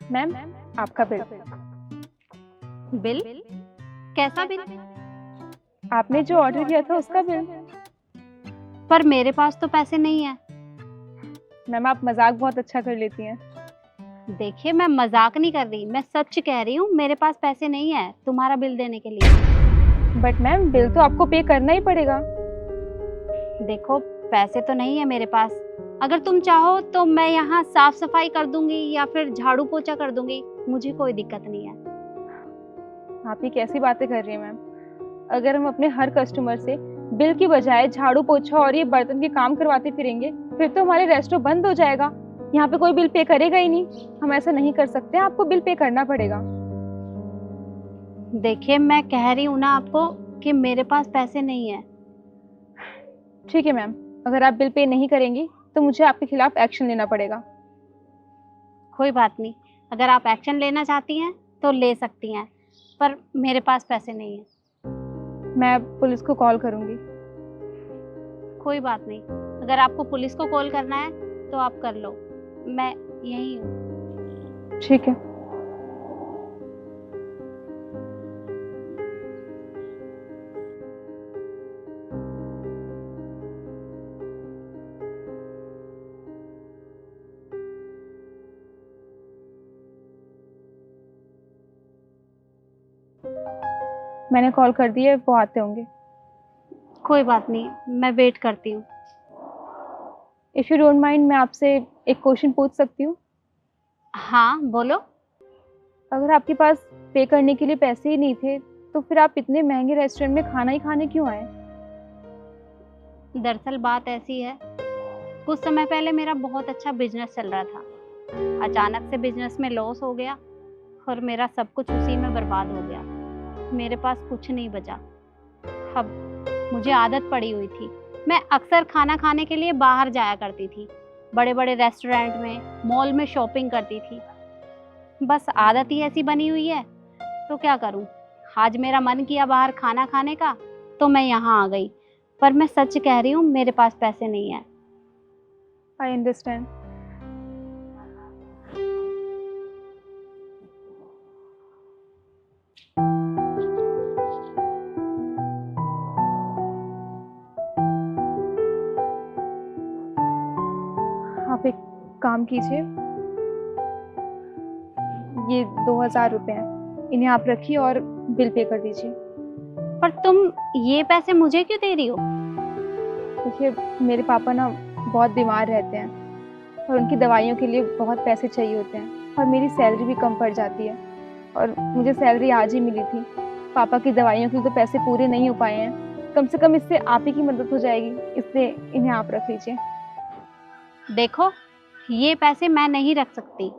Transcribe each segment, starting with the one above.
Ma'am, आपका bill. Bill? कैसा bill? आपने जो ऑर्डर किया था उसका बिल। पर मेरे पास तो पैसे नहीं है। मैम, आप मजाक बहुत अच्छा कर लेती हैं। देखिए, मैं मजाक नहीं कर रही, मैं सच कह रही हूँ, मेरे पास पैसे नहीं है तुम्हारा बिल देने के लिए। बट मैम, बिल तो आपको पे करना ही पड़ेगा। देखो, पैसे तो नहीं है मेरे पास। अगर तुम चाहो तो मैं यहाँ साफ सफाई कर दूंगी या फिर झाड़ू पोछा कर दूंगी, मुझे कोई दिक्कत नहीं है। आप ये कैसी बातें कर रही हैं मैम? अगर हम अपने हर कस्टमर से बिल की बजाय झाड़ू पोछा और ये बर्तन के काम करवाते फिरेंगे, फिर तो हमारे रेस्टोरेंट बंद हो जाएगा। यहाँ पे कोई बिल पे करेगा ही नहीं। हम ऐसा नहीं कर सकते, आपको बिल पे करना पड़ेगा। देखिए, मैं कह रही हूँ ना आपको कि मेरे पास पैसे नहीं है। ठीक है मैम, अगर आप बिल पे नहीं करेंगी तो मुझे आपके खिलाफ एक्शन लेना पड़ेगा। कोई बात नहीं, अगर आप एक्शन लेना चाहती हैं तो ले सकती हैं, पर मेरे पास पैसे नहीं है। मैं पुलिस को कॉल करूंगी। कोई बात नहीं, अगर आपको पुलिस को कॉल करना है तो आप कर लो, मैं यहीं हूँ। ठीक है। मैंने कॉल कर दी है, वो आते होंगे। कोई बात नहीं, मैं वेट करती हूँ। इफ यू डोंट माइंड, मैं आपसे एक क्वेश्चन पूछ सकती हूँ? हाँ, बोलो। अगर आपके पास पे करने के लिए पैसे ही नहीं थे तो फिर आप इतने महंगे रेस्टोरेंट में खाना ही खाने क्यों आए? दरअसल बात ऐसी है, कुछ समय पहले मेरा बहुत अच्छा बिजनेस चल रहा था। अचानक से बिजनेस में लॉस हो गया और मेरा सब कुछ उसी में बर्बाद हो गया। मेरे पास कुछ नहीं बचा। अब मुझे आदत पड़ी हुई थी, मैं अक्सर खाना खाने के लिए बाहर जाया करती थी, बड़े बड़े रेस्टोरेंट में, मॉल में शॉपिंग करती थी। बस आदत ही ऐसी बनी हुई है, तो क्या करूं। आज मेरा मन किया बाहर खाना खाने का तो मैं यहाँ आ गई, पर मैं सच कह रही हूँ, मेरे पास पैसे नहीं है। I understand. आप एक काम कीजिए, ये 2,000 रुपये हैं, इन्हें आप रखिए और बिल पे कर दीजिए। पर तुम ये पैसे मुझे क्यों दे रही हो? देखिए, मेरे पापा ना बहुत बीमार रहते हैं और उनकी दवाइयों के लिए बहुत पैसे चाहिए होते हैं, और मेरी सैलरी भी कम पड़ जाती है, और मुझे सैलरी आज ही मिली थी। पापा की दवाइयों के लिए तो पैसे पूरे नहीं हो पाए हैं। कम से कम इससे आप ही की मदद हो जाएगी, इसलिए इन्हें आप रख लीजिए। देखो, ये पैसे मैं नहीं रख सकती।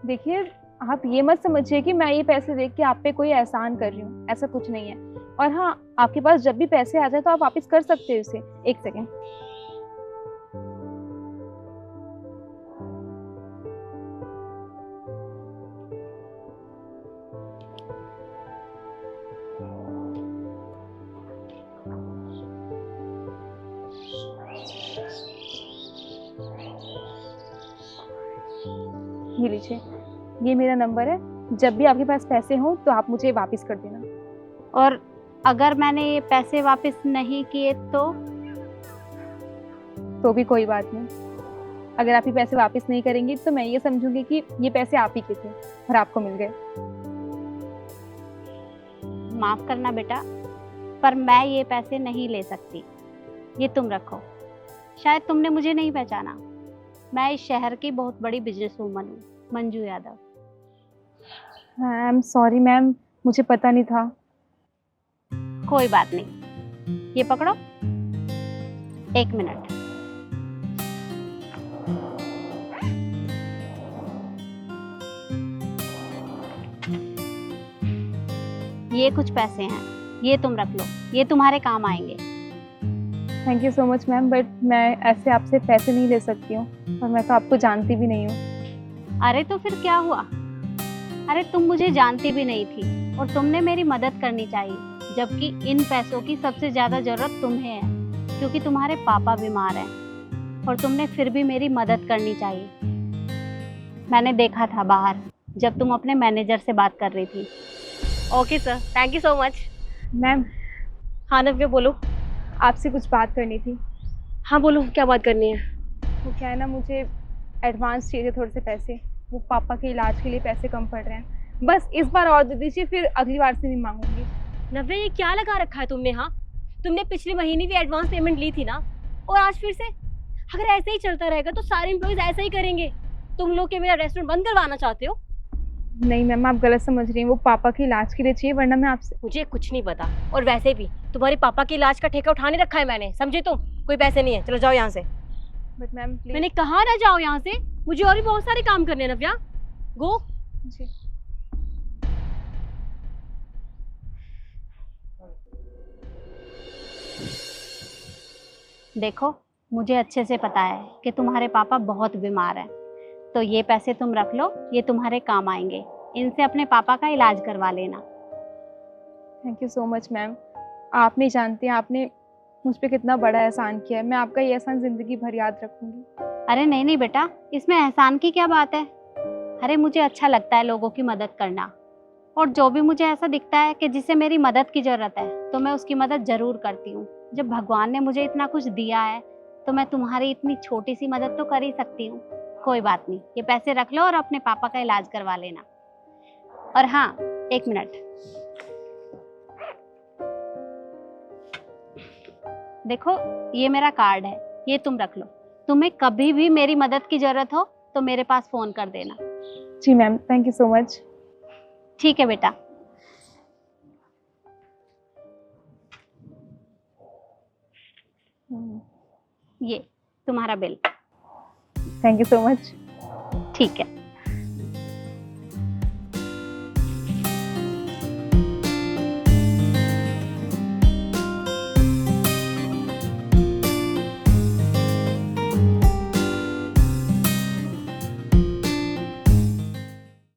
देखिए, आप ये मत समझिए कि मैं ये पैसे देख के आप पे कोई एहसान कर रही हूँ, ऐसा कुछ नहीं है। और हाँ, आपके पास जब भी पैसे आ जाए तो आप वापस कर सकते हो इसे। एक सेकेंड। ये लीजिए, ये मेरा नंबर है। जब भी आपके पास पैसे हों तो आप मुझे वापस कर देना। और अगर मैंने ये पैसे वापस नहीं किए तो भी कोई बात नहीं। अगर आप ये पैसे वापस नहीं करेंगी तो मैं ये समझूंगी कि ये पैसे आप ही के थे और आपको मिल गए। माफ करना बेटा, पर मैं ये पैसे नहीं ले सकती। ये तुम रखो। शायद तुमने मुझे नहीं पहचाना, मैं इस शहर की बहुत बड़ी बिजनेस वूमन हूँ, Manju Yadav. I am sorry ma'am, मुझे पता नहीं था। कोई बात नहीं, ये पकड़ो, 1 मिनट। ये कुछ पैसे हैं, ये तुम रख लो, ये तुम्हारे काम आएंगे। Thank you so much ma'am, but मैं ऐसे आपसे पैसे नहीं ले सकती हूँ, और मैं तो आपको जानती भी नहीं हूँ। अरे तो फिर क्या हुआ? अरे तुम मुझे जानती भी नहीं थी और तुमने मेरी मदद करनी चाहिए, जबकि इन पैसों की सबसे ज़्यादा ज़रूरत तुम्हें है, क्योंकि तुम्हारे पापा बीमार हैं, और तुमने फिर भी मेरी मदद करनी चाहिए। मैंने देखा था बाहर जब तुम अपने मैनेजर से बात कर रही थी। Okay sir, thank you so much. Ma'am, हाँ नव्या बोलो। आपसे कुछ बात करनी थी। हाँ बोलो, क्या बात करनी है? वो क्या है ना, मुझे एडवांस चाहिए थोड़े से पैसे। वो पापा के इलाज के लिए पैसे कम पड़ रहे हैं, बस इस बार और दे दीजिए, फिर अगली बार से नहीं मांगूंगी। नव्या ये क्या लगा रखा है तुमने? हाँ, तुमने पिछले महीने भी एडवांस पेमेंट ली थी ना, और आज फिर से? अगर ऐसे ही चलता रहेगा तो सारे एम्प्लॉइज ऐसा ही करेंगे। तुम लोग के मेरा रेस्टोरेंट बंद करवाना चाहते हो? नहीं मैम, आप गलत समझ रही हैं। वो पापा के इलाज के लिए चाहिए, वरना मैं आपसे। मुझे कुछ नहीं पता, और वैसे भी तुम्हारे पापा के इलाज का ठेका उठाने रखा है मैंने, समझे तुम? कोई पैसे नहीं है, चलो जाओ यहाँ से। But ma'am please. मैंने कहा ना जाओ यहाँ से, मुझे और भी बहुत सारे काम करने हैं नव्या। गो। जी। देखो, मुझे अच्छे से पता है कि तुम्हारे पापा बहुत बीमार हैं, तो ये पैसे तुम रख लो, ये तुम्हारे काम आएंगे। इनसे अपने पापा का इलाज करवा लेना। Thank you so much ma'am. आप नहीं जानती हैं आपने मुझ पे कितना बड़ा एहसान किया है। मैं आपका ये एहसान ज़िंदगी भर याद रखूंगी। अरे नहीं नहीं बेटा, इसमें एहसान की क्या बात है। अरे मुझे अच्छा लगता है लोगों की मदद करना, और जो भी मुझे ऐसा दिखता है कि जिसे मेरी मदद की ज़रूरत है तो मैं उसकी मदद ज़रूर करती हूँ। जब भगवान ने मुझे इतना कुछ दिया है तो मैं तुम्हारी इतनी छोटी सी मदद तो कर ही सकती हूँ। कोई बात नहीं, ये पैसे रख लो और अपने पापा का इलाज करवा लेना। और हाँ, 1 मिनट, देखो ये मेरा कार्ड है, ये तुम रख लो। तुम्हें कभी भी मेरी मदद की ज़रूरत हो तो मेरे पास फ़ोन कर देना। जी ma'am, thank you so much. ठीक है बेटा। ये तुम्हारा bill. Thank you so much. ठीक है।